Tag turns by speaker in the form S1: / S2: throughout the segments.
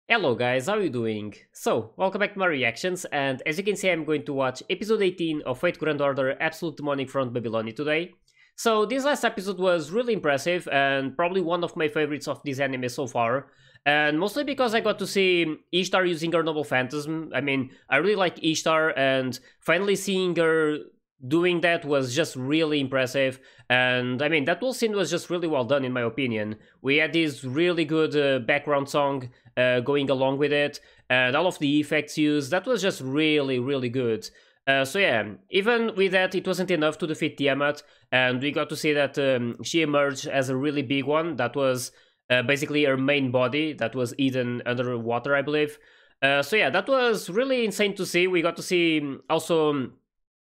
S1: Hello guys, how are you doing? So, welcome back to my reactions, and as you can see I'm going to watch episode 18 of Fate Grand Order Absolute Demonic Front Babylonia today. So this last episode was really impressive and probably one of my favorites of this anime so far. And mostly because I got to see Ishtar using her Noble Phantasm. I mean, I really like Ishtar, and finally seeing her doing that was just really impressive. And I mean, that whole scene was just really well done in my opinion. We had this really good background song going along with it, and all of the effects used, that was just really good. So yeah, even with that, it wasn't enough to defeat Tiamat, and we got to see that she emerged as a really big one. That was basically her main body that was hidden under water, I believe. So yeah, that was really insane to see. We got to see also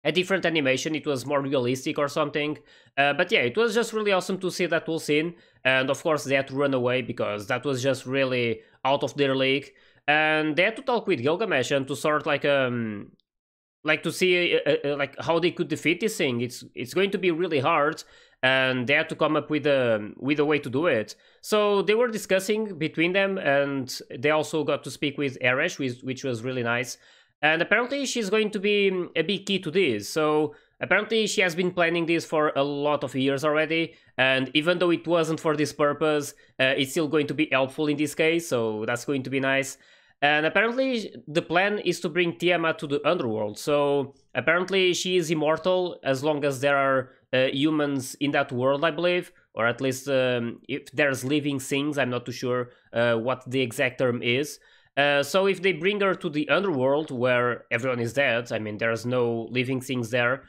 S1: a different animation. It was more realistic or something. But yeah, it was just really awesome to see that whole scene. And of course, they had to run away because that was just really out of their league. And they had to talk with Gilgamesh and to sort like to see like how they could defeat this thing. It's going to be really hard, and they had to come up with a way to do it. So they were discussing between them, and they also got to speak with Eresh, which was really nice. And apparently she's going to be a big key to this. So apparently she has been planning this for a lot of years already, and even though it wasn't for this purpose, it's still going to be helpful in this case, so that's going to be nice. And apparently the plan is to bring Tiamat to the underworld, so apparently she is immortal as long as there are humans in that world, I believe, or at least if there's living things. I'm not too sure what the exact term is. So if they bring her to the underworld where everyone is dead, I mean, there's no living things there,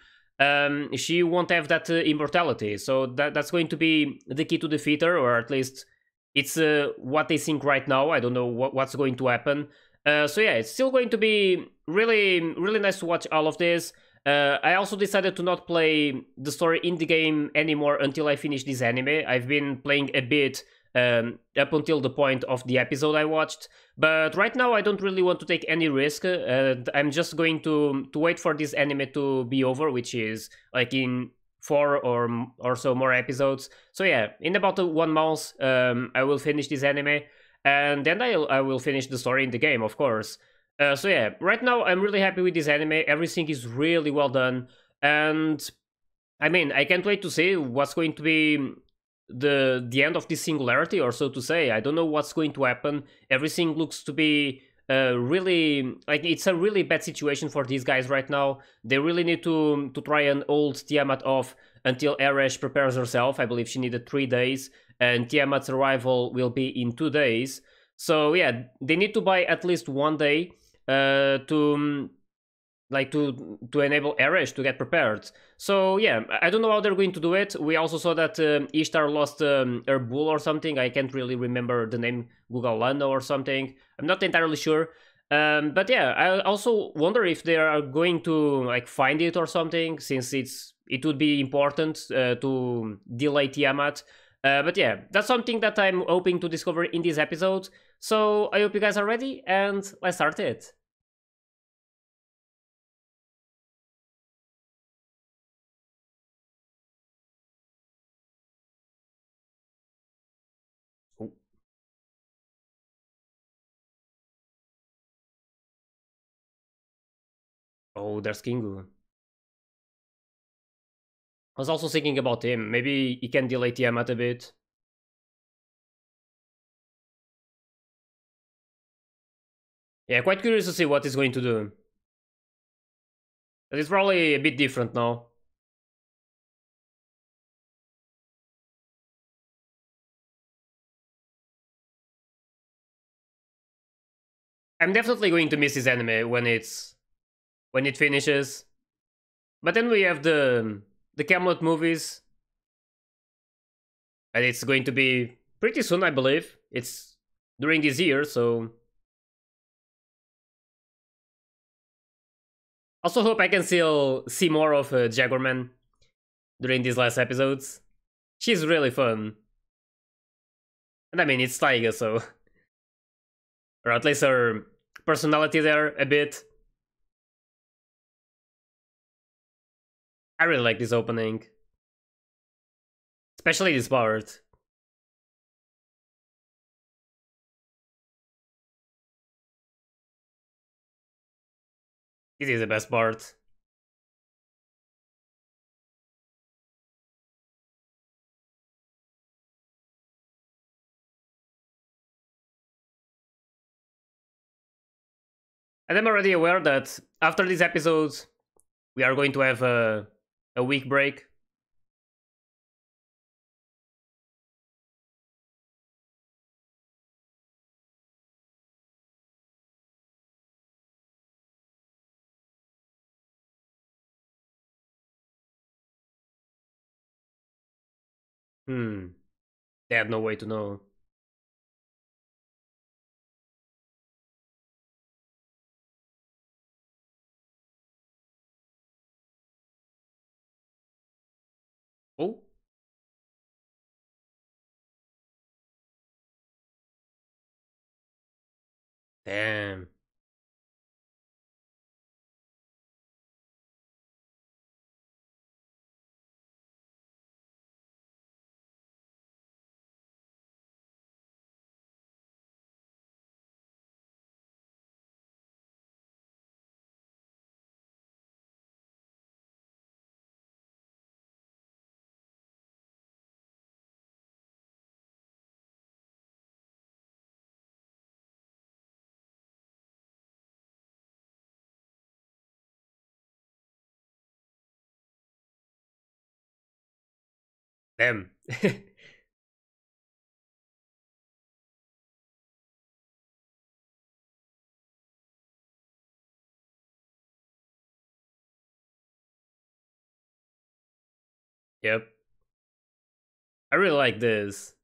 S1: she won't have that immortality. So that's going to be the key to defeat her, or at least it's what they think right now. I don't know what's going to happen. So yeah, it's still going to be really nice to watch all of this. I also decided to not play the story in the game anymore until I finish this anime. I've been playing a bit up until the point of the episode I watched. But right now I don't really want to take any risk. I'm just going to wait for this anime to be over, which is like in four or so more episodes. So yeah, in about 1 month I will finish this anime, and then I will finish the story in the game, of course. So yeah, right now I'm really happy with this anime. Everything is really well done, and I mean, I can't wait to see what's going to be the end of this singularity, or so to say. I don't know what's going to happen. Everything looks to be really like it's a really bad situation for these guys right now. They really need to try and hold Tiamat off until Eresh prepares herself. I believe she needed 3 days, and Tiamat's arrival will be in 2 days. So yeah, they need to buy at least 1 day to like to enable Eresh to get prepared. So yeah, I don't know how they're going to do it. We also saw that Ishtar lost her bull or something. I can't really remember the name, Gugalana or something. I'm not entirely sure. But yeah, I also wonder if they are going to like find it or something, since it would be important to delay Tiamat. But yeah, that's something that I'm hoping to discover in this episode. So I hope you guys are ready, and let's start it. Oh, oh, there's Kingu. I was also thinking about him. Maybe he can delay Tiamat a bit. Yeah, quite curious to see what he's going to do. But it's probably a bit different now. I'm definitely going to miss his anime when it finishes. But then we have the Camelot movies, and it's going to be pretty soon, I believe. It's during this year, so also hope I can still see more of Jaguarman during these last episodes. She's really fun. And I mean, it's Taiga, so or at least her personality there a bit. I really like this opening, especially this part. This is the best part. And I'm already aware that after this episode, we are going to have a week break. Hmm. They have no way to know. Oh, damn. Damn. Yep. I really like this.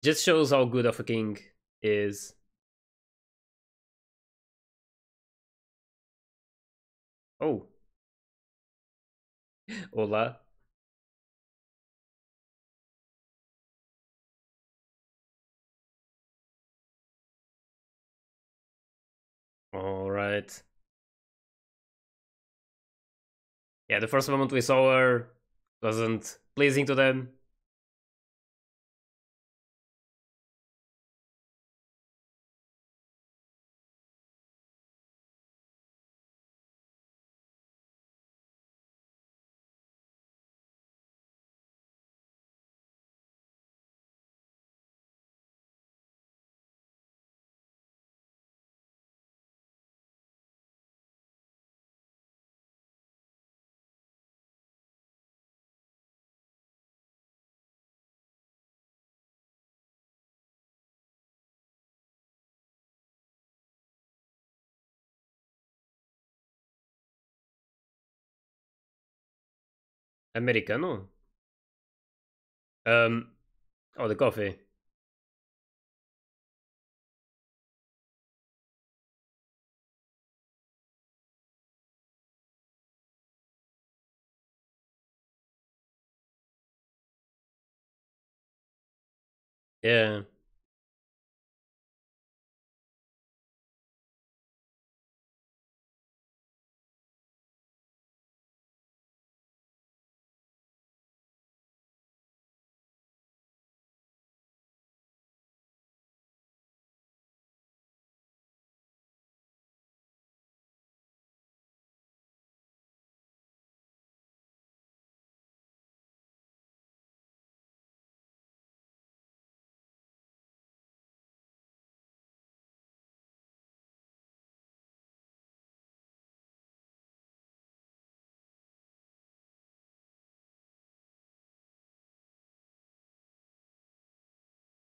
S1: Just shows how good of a king is. Oh, hola. All right. Yeah, the first moment we saw her wasn't pleasing to them. Americano? Um, oh, the coffee. Yeah,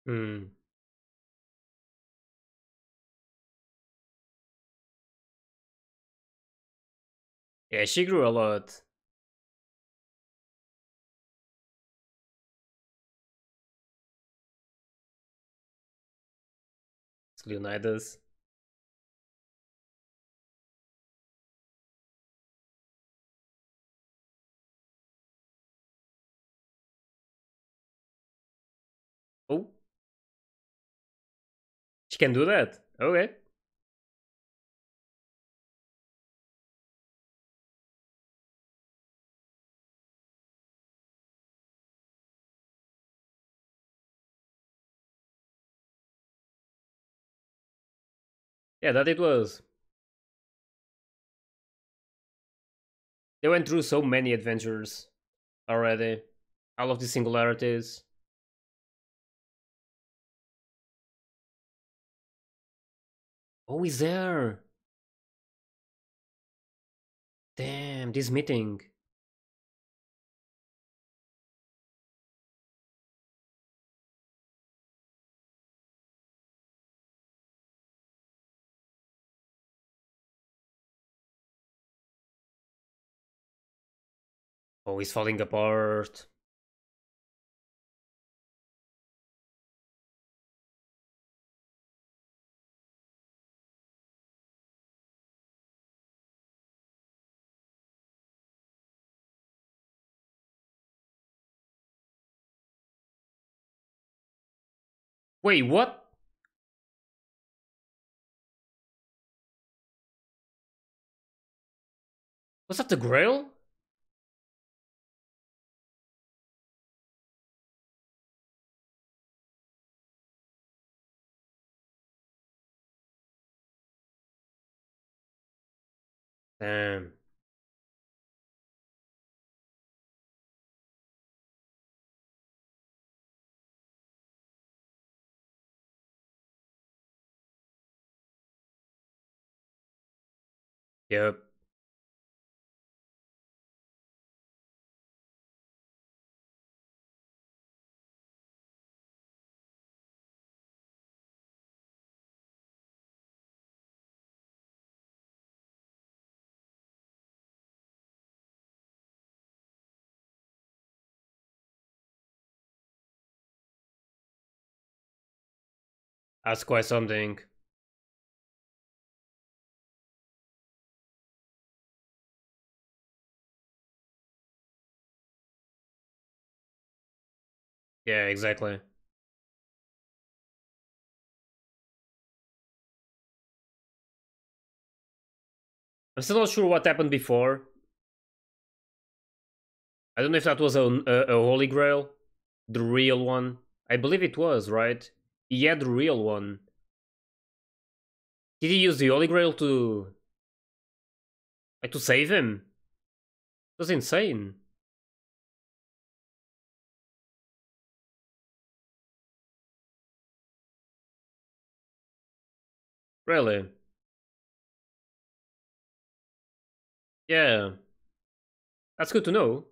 S1: hmm. Yeah, she grew a lot. Leonidas. Oh, she can do that. Okay. Yeah, that it was. They went through so many adventures already. All of the singularities. Oh, he's there. Damn, this meeting. Oh, he's falling apart. Wait, what? Was that the Grail? Damn. Yep. That's quite something. Yeah, exactly. I'm still not sure what happened before. I don't know if that was a Holy Grail. The real one. I believe it was, right? Yeah, the real one. Did he use the Holy Grail to save him? That's insane. Really? Yeah. That's good to know.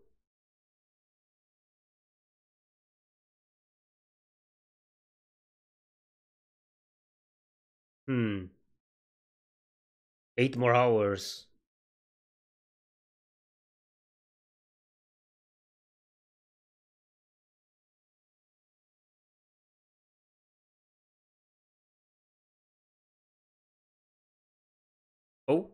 S1: Hmm. 8 more hours. Oh,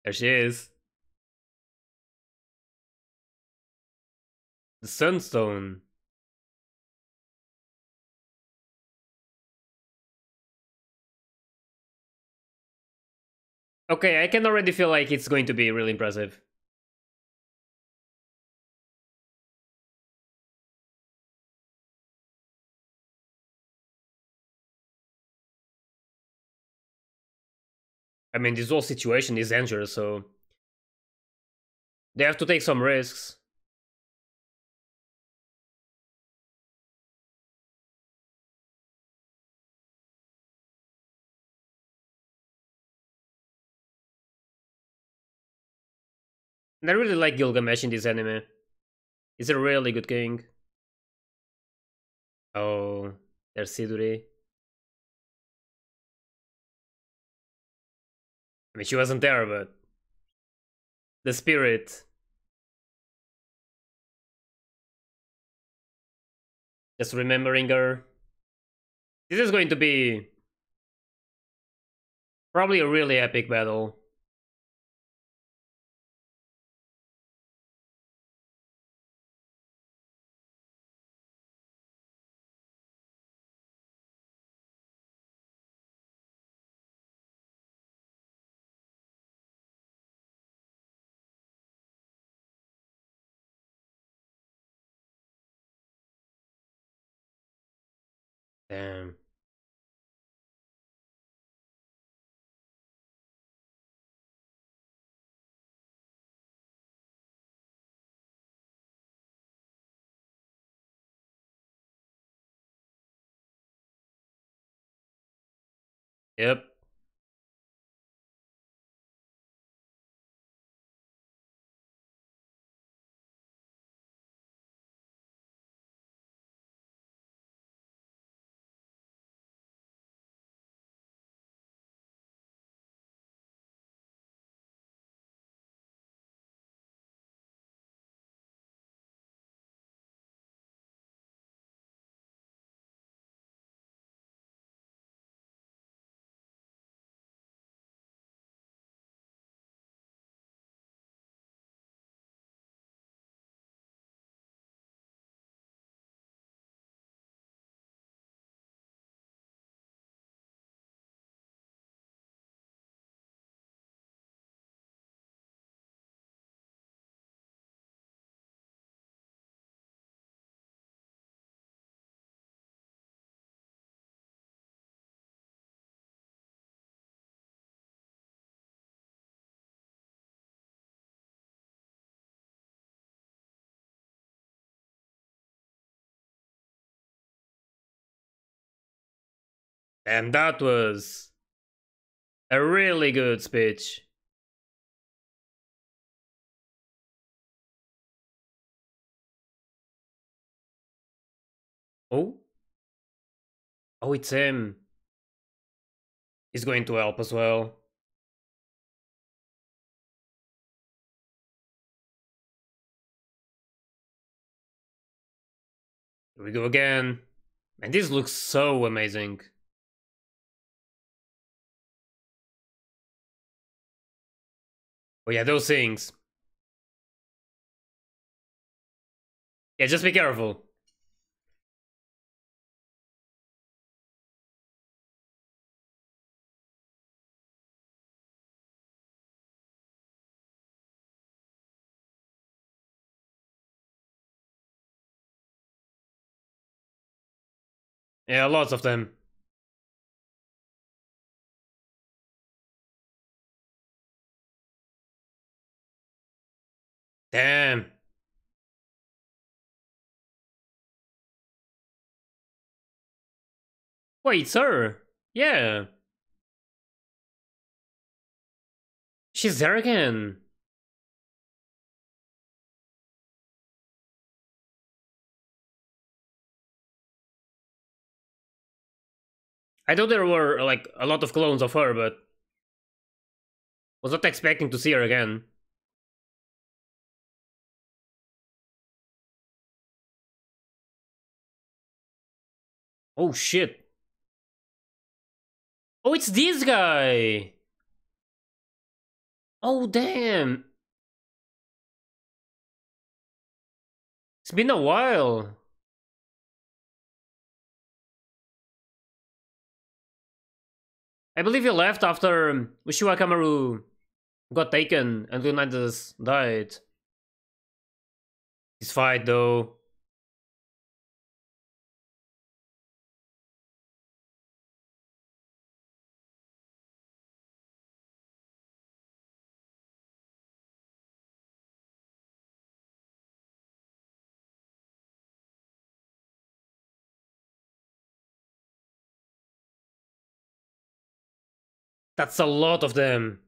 S1: there she is. The Sunstone. Okay, I can already feel like it's going to be really impressive. I mean, this whole situation is dangerous, so they have to take some risks. And I really like Gilgamesh in this anime. He's a really good king. Oh, there's Siduri. I mean, she wasn't there, but the spirit. Just remembering her. This is going to be probably a really epic battle. Damn. Yep. And that was a really good speech. Oh? Oh, it's him. He's going to help as well. Here we go again. And this looks so amazing. Oh yeah, those things. Yeah, just be careful. Yeah, lots of them. Damn. Wait, sir. Yeah. She's there again. I thought there were, like, a lot of clones of her, but was not expecting to see her again. Oh shit. Oh, it's this guy! Oh, damn! It's been a while. I believe he left after Uchiwa Kamaru got taken and Leonidas died. His fight, though. That's a lot of them.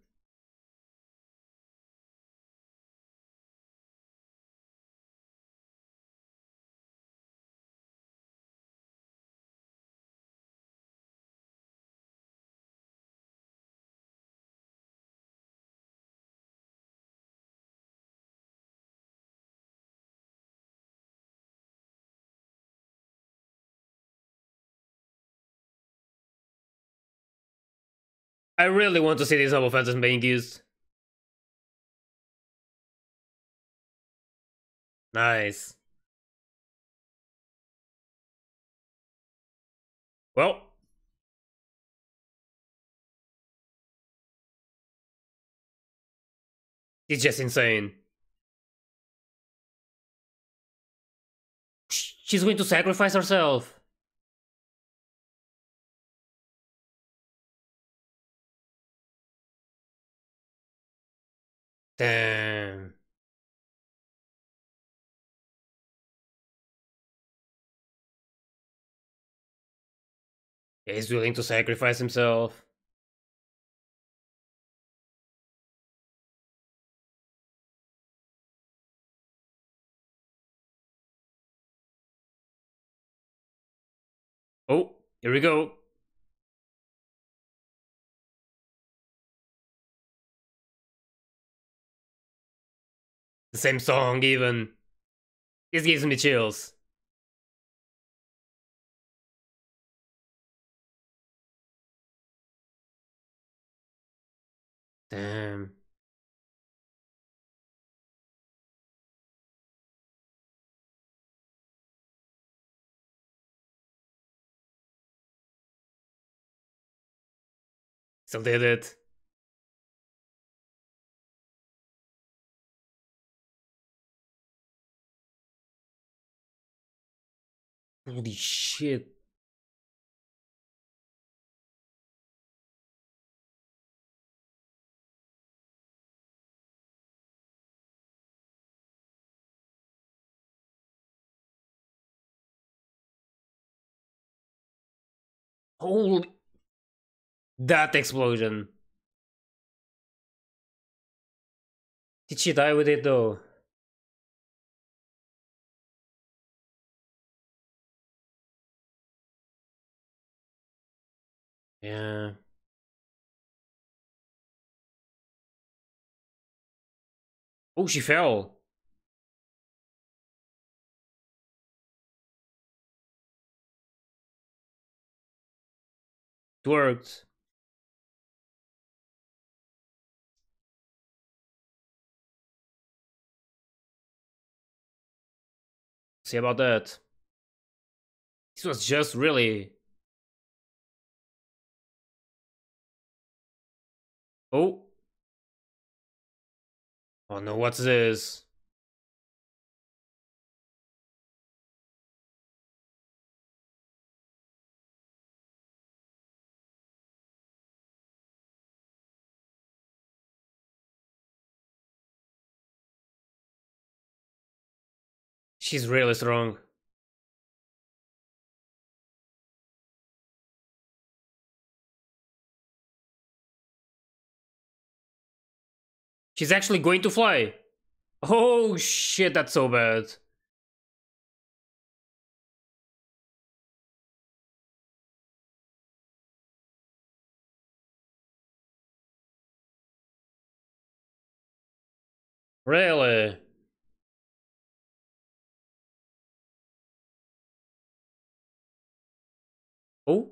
S1: I really want to see these noble fences being used. Nice. Well, it's just insane. She's going to sacrifice herself. Damn. Yeah, he's willing to sacrifice himself. Here we go. The same song, even. This gives me chills. Damn. Still did it. Holy shit. Holy. That explosion. Did she die with it though? Yeah. Oh, she fell. It worked. See about that. This was just really. Oh. Oh no, what's this? She's really strong. She's actually going to fly. Oh shit, that's so bad. Really? Oh?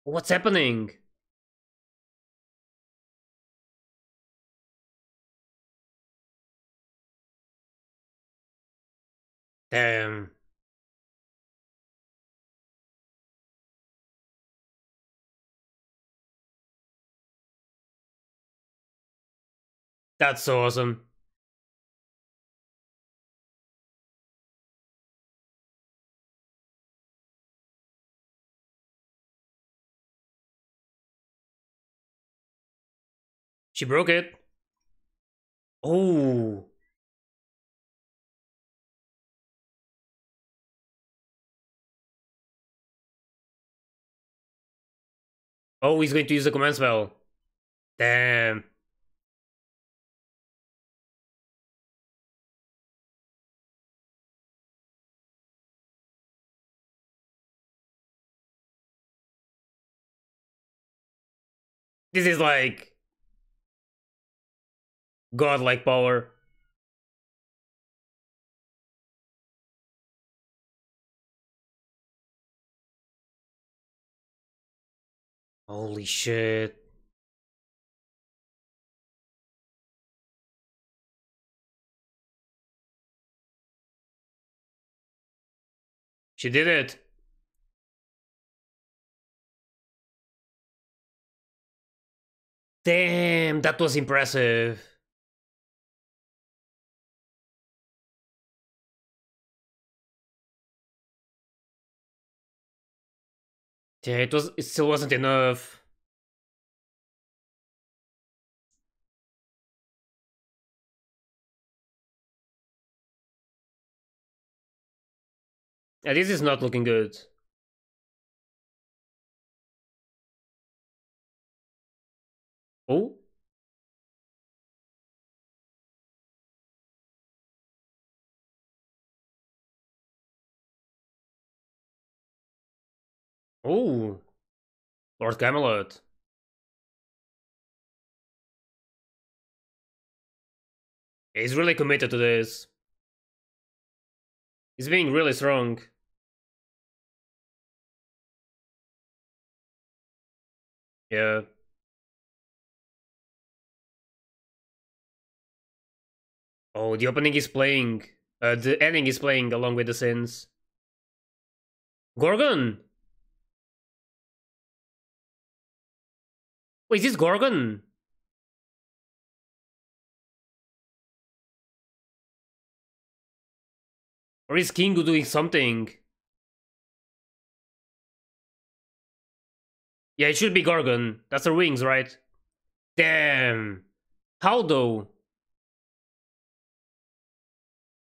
S1: What's happening? Damn. That's so awesome. She broke it. Oh. Oh, he's going to use the command spell. Damn. This is like godlike power. Holy shit. She did it. Damn, that was impressive. Yeah, it still wasn't enough. Yeah, this is not looking good. Oh? Oh, Lord Camelot. He's really committed to this. He's being really strong. Yeah. Oh, the opening is playing. The ending is playing along with the scenes. Gorgon! Wait, is this Gorgon? Or is Kingu doing something? Yeah, it should be Gorgon. That's her wings, right? Damn. How though?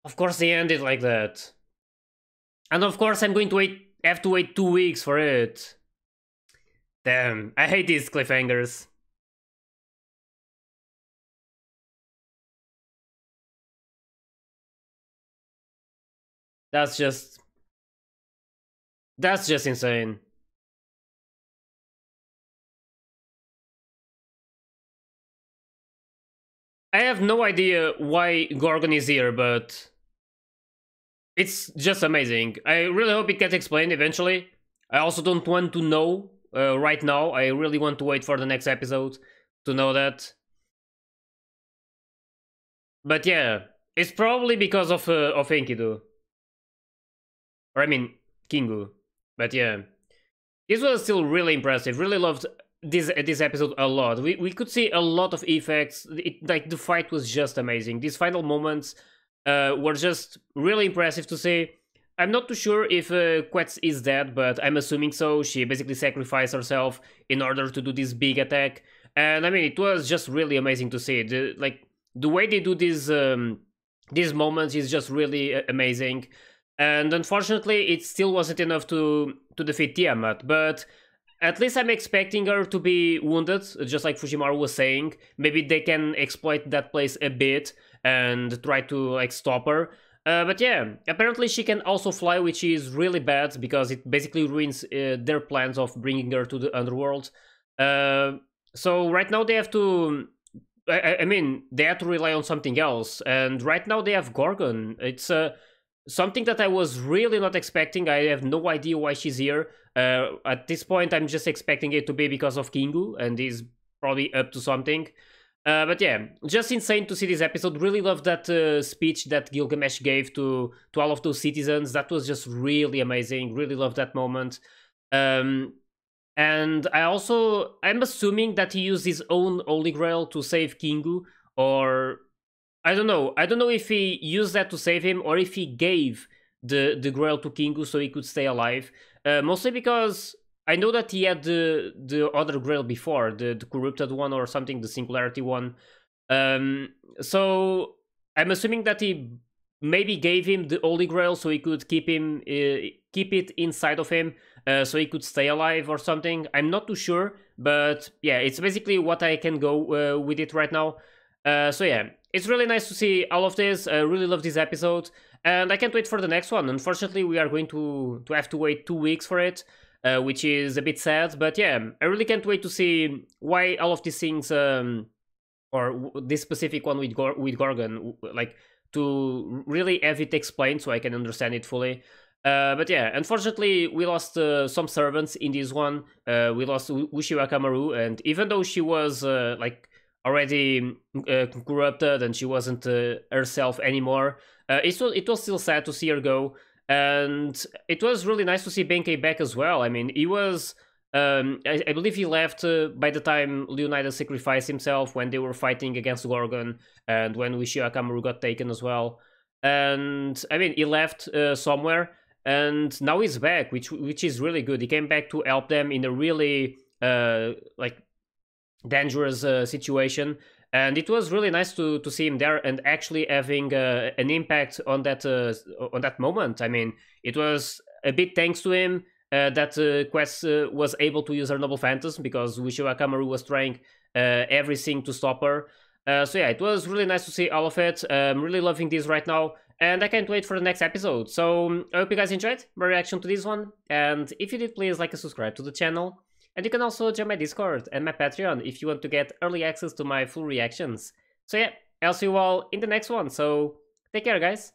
S1: Of course they ended like that. And of course I'm going to have to wait 2 weeks for it. Damn, I hate these cliffhangers. That's just... That's just insane. I have no idea why Gorgon is here, but... It's just amazing. I really hope it gets explained eventually. I also don't want to know right now. I really want to wait for the next episode to know that. But yeah, it's probably because of Enkidu. Or I mean, Kingu. But yeah. This was still really impressive. Really loved this episode a lot. We could see a lot of effects. Like the fight was just amazing. These final moments were just really impressive to see. I'm not too sure if Quetz is dead, but I'm assuming so. She basically sacrificed herself in order to do this big attack. And I mean, it was just really amazing to see. The way they do these moments is just really amazing. And unfortunately, it still wasn't enough to defeat Tiamat, but at least I'm expecting her to be wounded, just like Fujimaru was saying. Maybe they can exploit that place a bit and try to like stop her. But yeah, apparently she can also fly, which is really bad because it basically ruins their plans of bringing her to the underworld. So right now they have to... I mean, they have to rely on something else, and right now they have Gorgon. It's something that I was really not expecting. I have no idea why she's here. At this point, I'm just expecting it to be because of Kingu, and he's probably up to something. But yeah, just insane to see this episode. Really love that speech that Gilgamesh gave to all of those citizens. That was just really amazing. Really love that moment. And I'm assuming that he used his own Holy Grail to save Kingu, or I don't know. I don't know if he used that to save him or if he gave the Grail to Kingu so he could stay alive. Mostly because I know that he had the other Grail before, the corrupted one or something, the Singularity one. So I'm assuming that he maybe gave him the Holy Grail so he could keep it inside of him, so he could stay alive or something. I'm not too sure, but yeah, it's basically what I can go with it right now. So yeah, it's really nice to see all of this. I really love this episode, and I can't wait for the next one. Unfortunately, we are going to have to wait 2 weeks for it, which is a bit sad. But yeah, I really can't wait to see why all of these things, or this specific one with Gorgon, like to really have it explained so I can understand it fully. But yeah, unfortunately, we lost some servants in this one. We lost Uchiwa Kamaru, and even though she was like already corrupted and she wasn't herself anymore, it was still sad to see her go. And it was really nice to see Benkei back as well. I mean, he was... I believe he left by the time Leonidas sacrificed himself when they were fighting against Gorgon and when Uchiwa Kamaru got taken as well. And I mean, he left somewhere and now he's back, which is really good. He came back to help them in a really like dangerous situation, and it was really nice to see him there and actually having an impact on that moment. I mean, it was a bit thanks to him that Quest was able to use her Noble Phantasm, because Uchiwa Kamaru was trying everything to stop her. So yeah, it was really nice to see all of it. I'm really loving this right now. and I can't wait for the next episode. So I hope you guys enjoyed my reaction to this one, and if you did, please like and subscribe to the channel. And you can also join my Discord and my Patreon if you want to get early access to my full reactions. So yeah, I'll see you all in the next one, so take care guys.